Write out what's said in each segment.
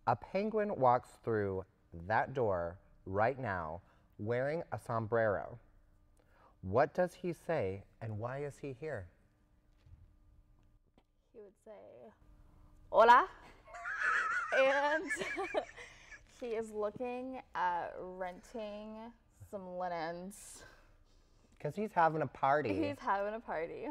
A penguin walks through that door right now wearing a sombrero. What does he say and why is he here? He would say, Hola. And he is looking at renting some linens. Because he's having a party. He's having a party.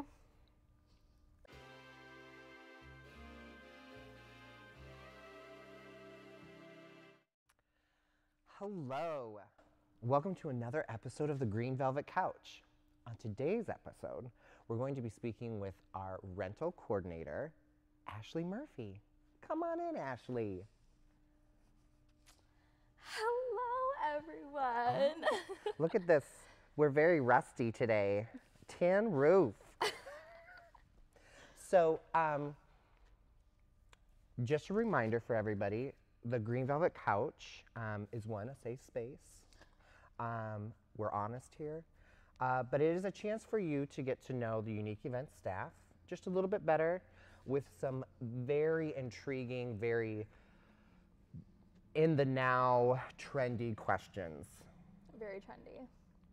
Hello. Welcome to another episode of the Green Velvet Couch. On today's episode, we're going to be speaking with our rental coordinator, Ashley Murphy. Come on in, Ashley. Hello, everyone. Look at this. We're very rusty today. Tin roof. So, just a reminder for everybody, the Green Velvet Couch is one, a safe space. We're honest here. But it is a chance for you to get to know the Unique Events staff just a little bit better with some very intriguing, very in the now trendy questions. Very trendy.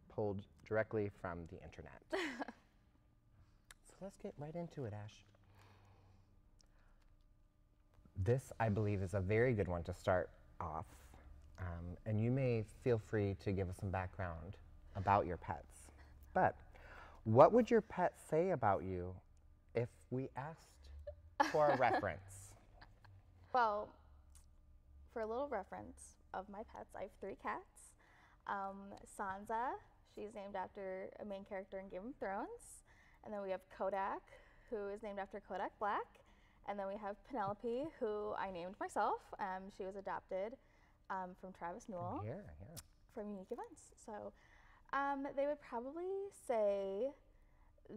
Pulled directly from the internet. So let's get right into it, Ash. This, I believe, is a very good one to start off. And you may feel free to give us some background about your pets. But what would your pet say about you if we asked for a reference? Well, for a little reference of my pets, I have 3 cats. Sansa, she's named after a main character in Game of Thrones. And then we have Kodak, who is named after Kodak Black. And then we have Penelope, who I named myself. She was adopted from Travis Newell from Unique Events. So they would probably say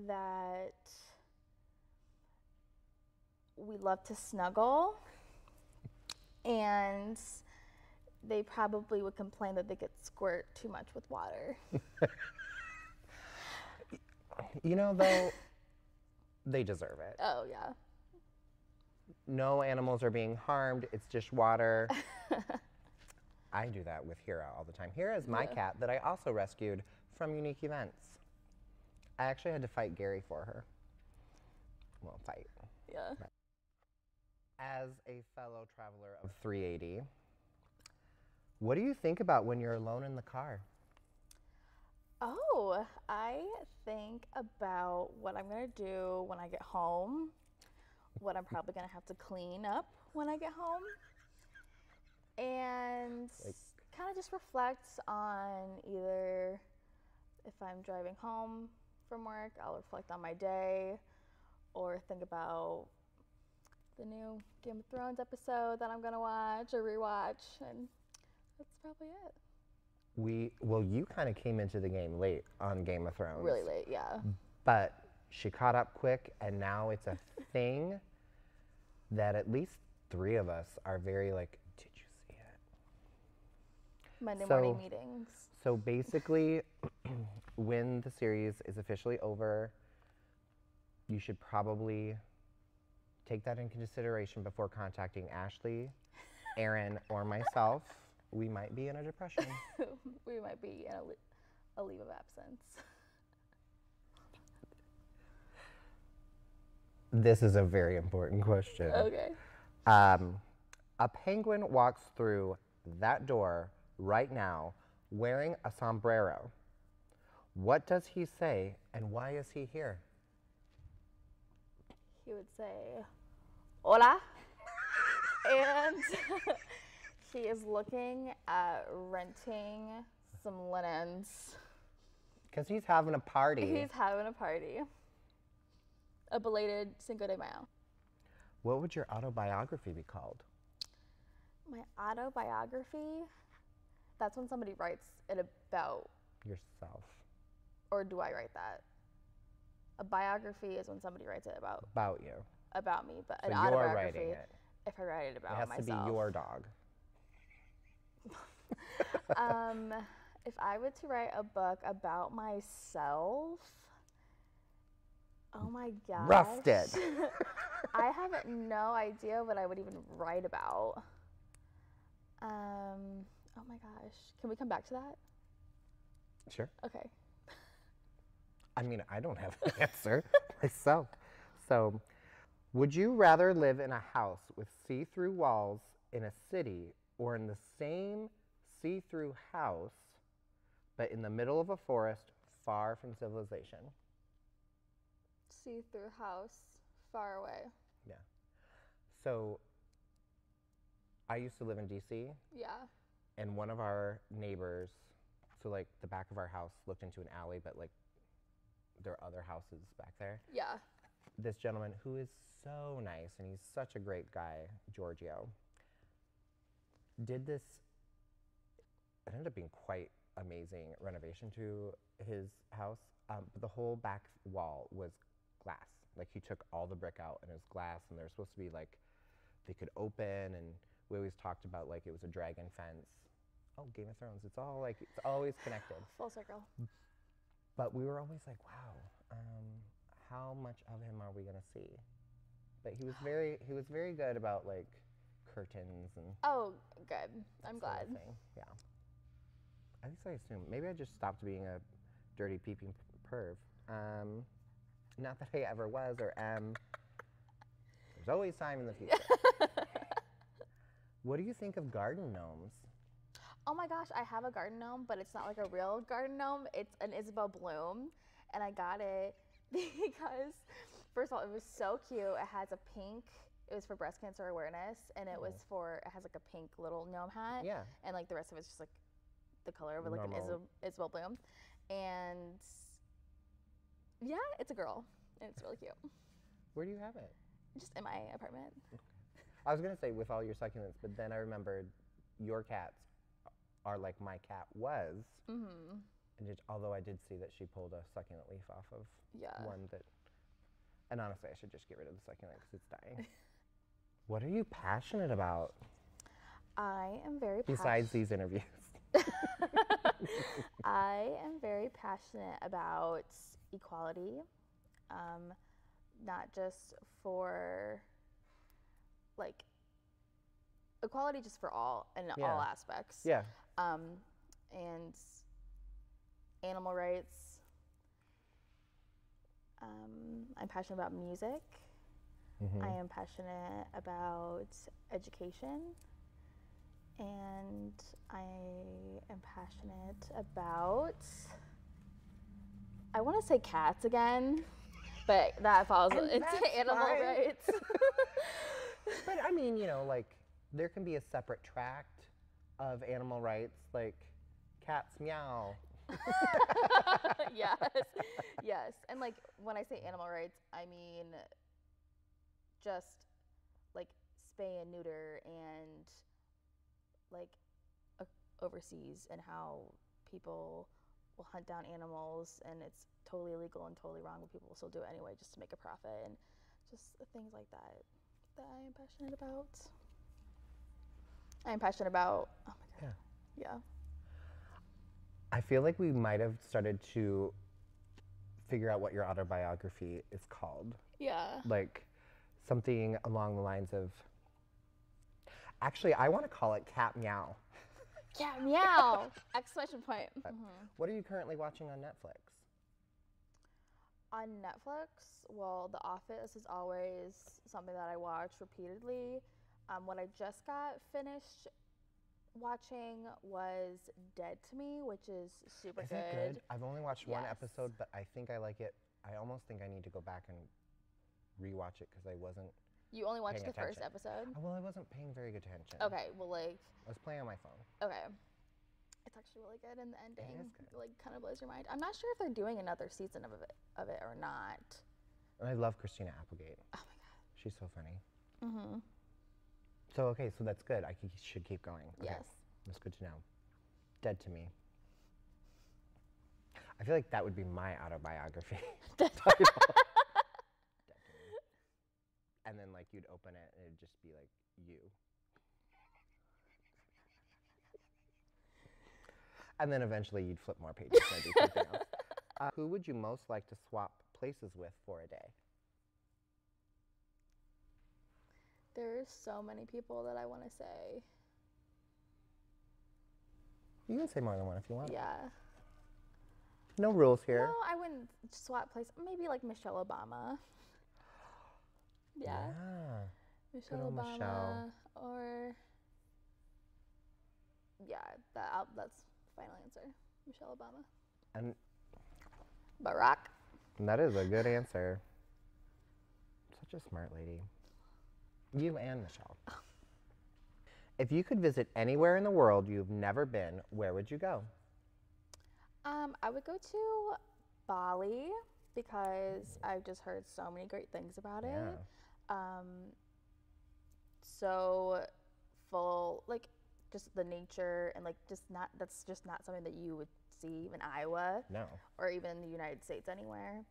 that we love to snuggle, and they probably would complain that they get squirt too much with water. You know, though, they deserve it. Oh, yeah. No animals are being harmed. It's just water. I do that with Hira all the time. Hira is my cat that I also rescued from Unique Events. I actually had to fight Gary for her. Well, fight. Yeah. As a fellow traveler of 380, what do you think about when you're alone in the car? Oh, I think about what I'm going to do when I get home, what I'm probably going to have to clean up when I get home, and kind of just reflect on either if I'm driving home from work, I'll reflect on my day, or think about the new Game of Thrones episode that I'm going to watch or rewatch, and that's probably it. Well, you kind of came into the game late on Game of Thrones. Really late, yeah. But she caught up quick, and now it's a thing that at least 3 of us are very like, did you see it? Monday morning meetings. So basically, when the series is officially over, you should probably take that into consideration before contacting Ashley, Aaron, or myself. We might be in a depression. We might be in a leave of absence. This is a very important question. Okay. A penguin walks through that door right now wearing a sombrero. What does he say and why is he here? He would say, Hola. And he is looking at renting some linens. Because he's having a party. He's having a party. A belated Cinco de Mayo. What would your autobiography be called? My autobiography? That's when somebody writes it about Yourself. Or do I write that? A biography is when somebody writes it about you. About me, but So an you're autobiography, writing it. if I write it about myself. It has to be your dog. If I were to write a book about myself, oh my gosh. Rusted. I have no idea what I would even write about. Oh my gosh. Can we come back to that? Sure. Okay. I mean, I don't have an answer myself. So, would you rather live in a house with see-through walls in a city or in the same see-through house but in the middle of a forest far from civilization? See-through house, far away. Yeah. So, I used to live in DC, Yeah. and one of our neighbors, so like the back of our house looked into an alley, but like there are other houses back there. Yeah. This gentleman who is so nice and he's such a great guy, Giorgio, did this, it ended up being quite amazing renovation to his house. But the whole back wall was glass. Like he took all the brick out and it was glass, and they're supposed to be like, they could open, and we always talked about like it was a dragon fence. Oh, Game of Thrones, it's all like, it's always connected. Full circle. But we were always like, wow, how much of him are we gonna see? But he was very good about like curtains and Oh, good. I'm sort glad. of thing. Yeah. At least I assume. Maybe I just stopped being a dirty peeping perv. Not that I ever was or am. There's always time in the future. What do you think of garden gnomes? Oh my gosh, I have a garden gnome, but it's not like a real garden gnome. It's an Isabel Bloom, and I got it because, first of all, it was so cute. It has a pink. It was for breast cancer awareness, and it was for. It has like a pink little gnome hat. Yeah. And like the rest of it's just like the color of it, like an Normal. Isabel Bloom, and yeah, it's a girl, and it's really cute. Where do you have it? Just in my apartment. I was gonna say with all your succulents, but then I remembered your cats are like my cat was. Mm-hmm. And although I did see that she pulled a succulent leaf off of Yeah. one that, and honestly, I should just get rid of the succulent because it's dying. What are you passionate about I am very besides these interviews? I am very passionate about equality, not just for like equality, just for all in Yeah. all aspects. Yeah. And animal rights. I'm passionate about music. Mhm. I am passionate about education. And I am passionate about, I want to say cats again, but that falls And into that's animal fine. rights. But I mean, you know, like there can be a separate tract of animal rights, like cats meow. Yes, yes. And like when I say animal rights, I mean just like spay and neuter and like overseas, and how people will hunt down animals and it's totally illegal and totally wrong, but people will still do it anyway just to make a profit, and just things like that that I am passionate about. I am passionate about, oh my God. Yeah. I feel like we might have started to figure out what your autobiography is called. Yeah. Like something along the lines of, actually, I want to call it Cat Meow. Yeah, meow! Exclamation point. Mhm. What are you currently watching on Netflix? On Netflix, well, The Office is always something that I watch repeatedly. What I just got finished watching was Dead to Me, which is super Is good. it good? I've only watched one Yes. episode, but I think I like it. I almost think I need to go back and rewatch it because I wasn't. You only watched Paying the first attention. episode? Well, I wasn't paying very good attention. Okay, well, like, I was playing on my phone. okay. It's actually really good, and the ending is good. like kind of blows your mind. I'm not sure if they're doing another season of it or not. And I love Christina Applegate. Oh my God. She's so funny. Mm-hmm. So, okay, so that's good. I should keep going. Okay. Yes. That's good to know. Dead to Me. I feel like that would be my autobiography. title. Dead to Me. And then, like, you'd open it and it'd just be like you. And then eventually you'd flip more pages and do something else. Who would you most like to swap places with for a day? There's so many people that I want to say. You can say more than one if you want. Yeah. No rules here. No, I wouldn't swap place. Maybe like Michelle Obama. Yeah. Michelle old Obama. Michelle. Or. Yeah, that's final answer. Michelle Obama. And Barack. that is a good answer. Such a smart lady. You and Michelle. If you could visit anywhere in the world you've never been, where would you go? I would go to Bali because I've just heard so many great things about it. So full, like, just the nature and like that's just not something that you would see in Iowa. No. Or even in the United States anywhere,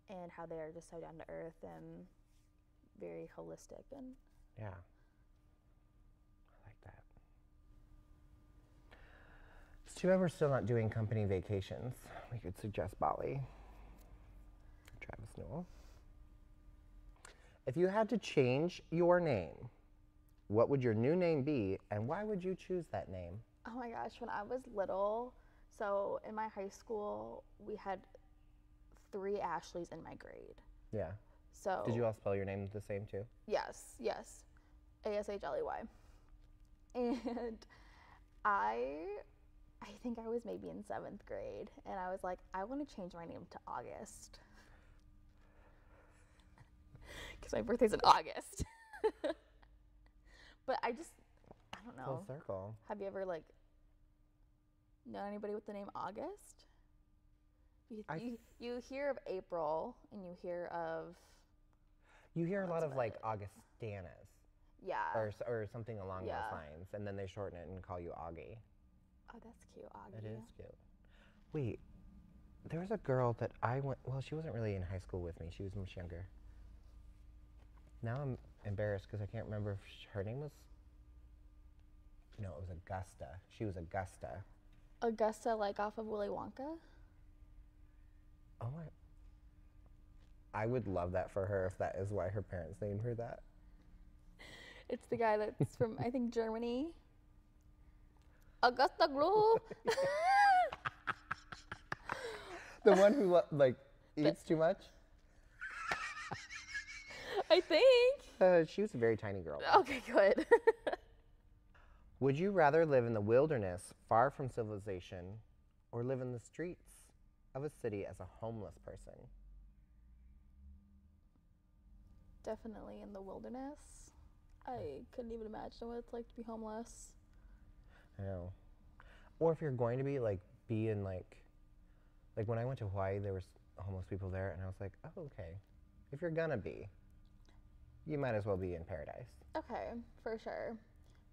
and how they are just so down to earth and very holistic and Yeah. I like that. It's too bad we're still not doing company vacations. We could suggest Bali. Travis Newell. If you had to change your name, what would your new name be, and why would you choose that name? oh my gosh, when I was little, so in my high school we had 3 Ashleys in my grade. Yeah. So Did you all spell your name the same too? Yes, Ashley. And I think I was maybe in 7th grade, and I was like, I want to change my name to August. Because my birthday's in August. But I don't know. Full circle. Have you ever, like, known anybody with the name August? You hear of April, and you hear of... You hear a lot of, about like, it. Augustanas. Yeah. Or something along Yeah. those lines, and then they shorten it and call you Augie. Oh, that's cute, Augie. It is cute. Wait, there was a girl that I went, well, she wasn't really in high school with me. She was much younger. Now I'm embarrassed because I can't remember if her name was, no, it was Augusta. She was Augusta. Augusta, like off of Willy Wonka? Oh my, I would love that for her if that is why her parents named her that. It's the guy that's from, I think, Germany. Augusta Glow. The one who, like, eats too much? I think. She was a very tiny girl. Okay, good. Would you rather live in the wilderness, far from civilization, or live in the streets of a city as a homeless person? Definitely in the wilderness. I couldn't even imagine what it's like to be homeless. I know. Or if you're going to be, like, be in, like when I went to Hawaii, there was homeless people there, and I was like, oh, okay. If you're gonna be, you might as well be in paradise. Okay, for sure.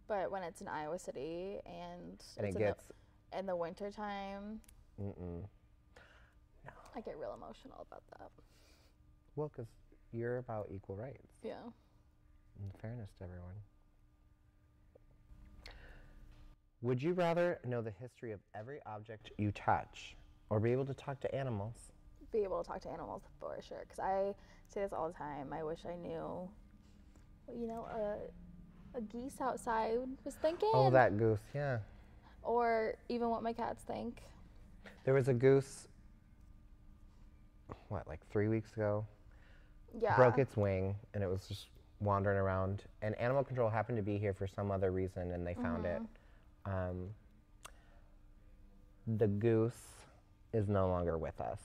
But when it's in Iowa City and And it's it gets... in the winter time, No. I get real emotional about that. Well, because you're about equal rights Yeah. and fairness to everyone. Would you rather know the history of every object you touch or be able to talk to animals? Be able to talk to animals for sure, because I say this all the time. I wish I knew, a geese outside was thinking. Oh, that goose, yeah. Or even what my cats think. There was a goose, like 3 weeks ago? Yeah. Broke its wing, and it was just wandering around. And animal control happened to be here for some other reason, and they found it. The goose is no longer with us.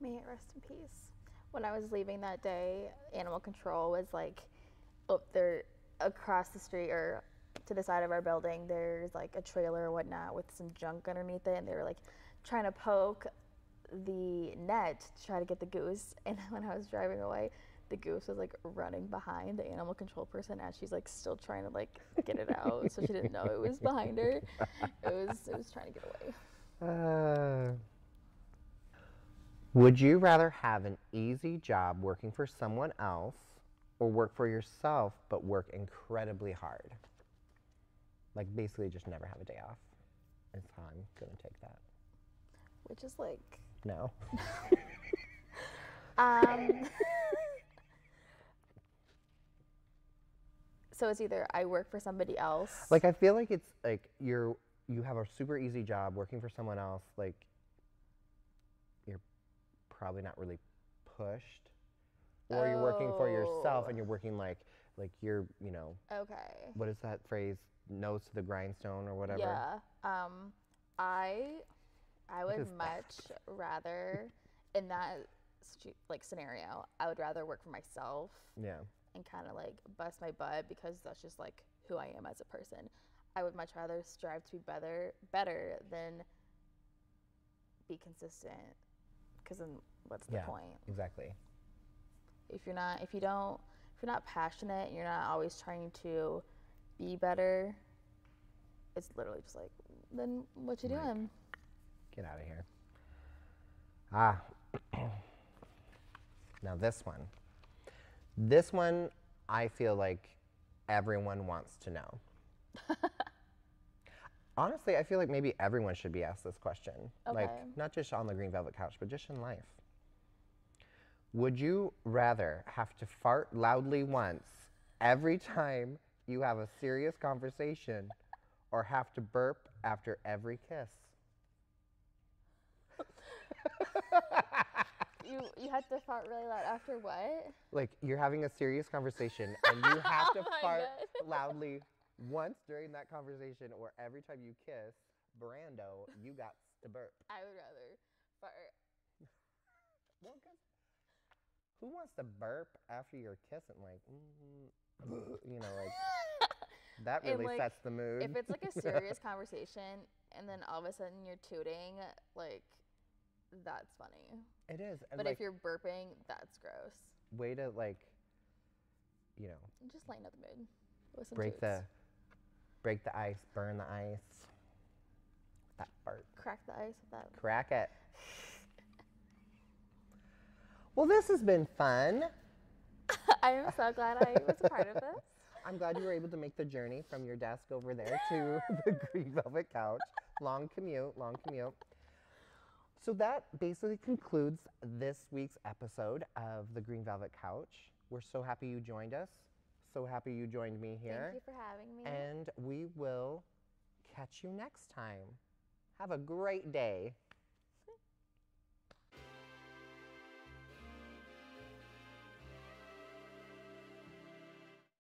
May it rest in peace. When I was leaving that day, animal control was like up there across the street or to the side of our building. There's like a trailer or whatnot with some junk underneath it, and they were like trying to poke the net to try to get the goose. And when I was driving away, the goose was like running behind the animal control person as she's like still trying to like get it out, so she didn't know it was behind her. It was trying to get away. Would you rather have an easy job working for someone else or work for yourself but work incredibly hard? Like basically just never have a day off. Is how I'm gonna take that. Which is like No. So it's either I work for somebody else. Like I feel like it's like you have a super easy job working for someone else, like you're probably not really pushed, or you're working for yourself and you're working like you're, you know, Okay. what is that phrase? Nose to the grindstone or whatever. Yeah. I What would is that? much rather in that like scenario, I would rather work for myself Yeah. and kind of like bust my butt because that's just like who I am as a person. I would much rather strive to be better than be consistent. Because then what's the Yeah. point? Exactly. If you're not passionate and you're not always trying to be better, it's literally just like, then what you Right. doing? Get out of here. Ah. Now this one. This one, I feel like everyone wants to know. Honestly, I feel like maybe everyone should be asked this question. Like, Okay. not just on the Green Velvet Couch, but just in life. Would you rather have to fart loudly once every time you have a serious conversation, or have to burp after every kiss? You had to fart really loud after what? Like, you're having a serious conversation and you have to Oh my fart God. loudly once during that conversation, or every time you kiss, Brando, you got to burp. I would rather fart. Well, who wants to burp after you're kissing? Like, you know, like, that And, really like, sets the mood. If it's like a serious conversation and then all of a sudden you're tooting, like, that's funny. It is. And But like, if you're burping, that's gross. way to, like, you know, Just lighten up the mood with some break toots. the ice, burn the ice. That fart. Crack the ice with that. Crack it. Well, this has been fun. I am so glad I was a part of this. I'm glad you were able to make the journey from your desk over there to the Green Velvet Couch. Long commute, long commute. So that basically concludes this week's episode of the Green Velvet Couch. We're so happy you joined us. So happy you joined me here. Thank you for having me. And we will catch you next time. Have a great day.